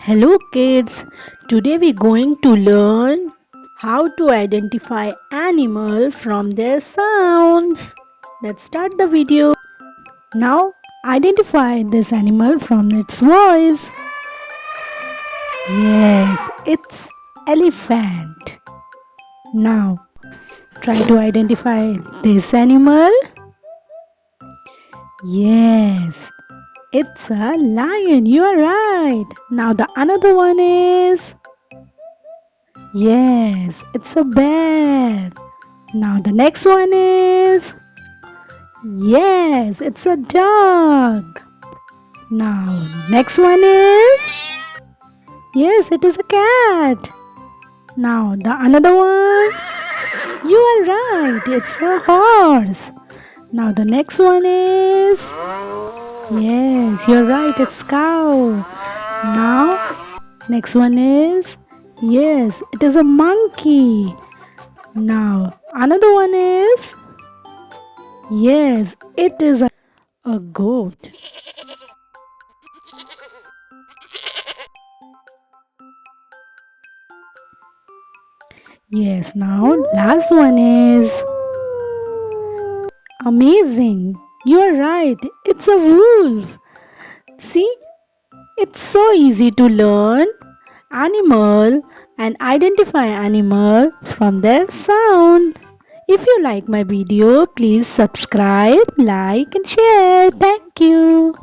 Hello kids, today we're going to learn how to identify animal from their sounds. Let's start the video. Now identify this animal from its voice. Yes, it's elephant. Now try to identify this animal. Yes, it's a lion. You are right. Now the another one is, yes, it's a bear. Now the next one is, yes, it's a dog. Now next one is, yes, it is a cat. Now the another one, you are right, it's a horse. Now the next one is, yes, you're right, it's cow. Now next one is, yes, it is a monkey. Now another one is, yes, it is a goat. Yes, now last one is, amazing. You are right, it's a wolf. See, it's so easy to learn animal and identify animals from their sound. If you like my video, please subscribe, like and share. Thank you.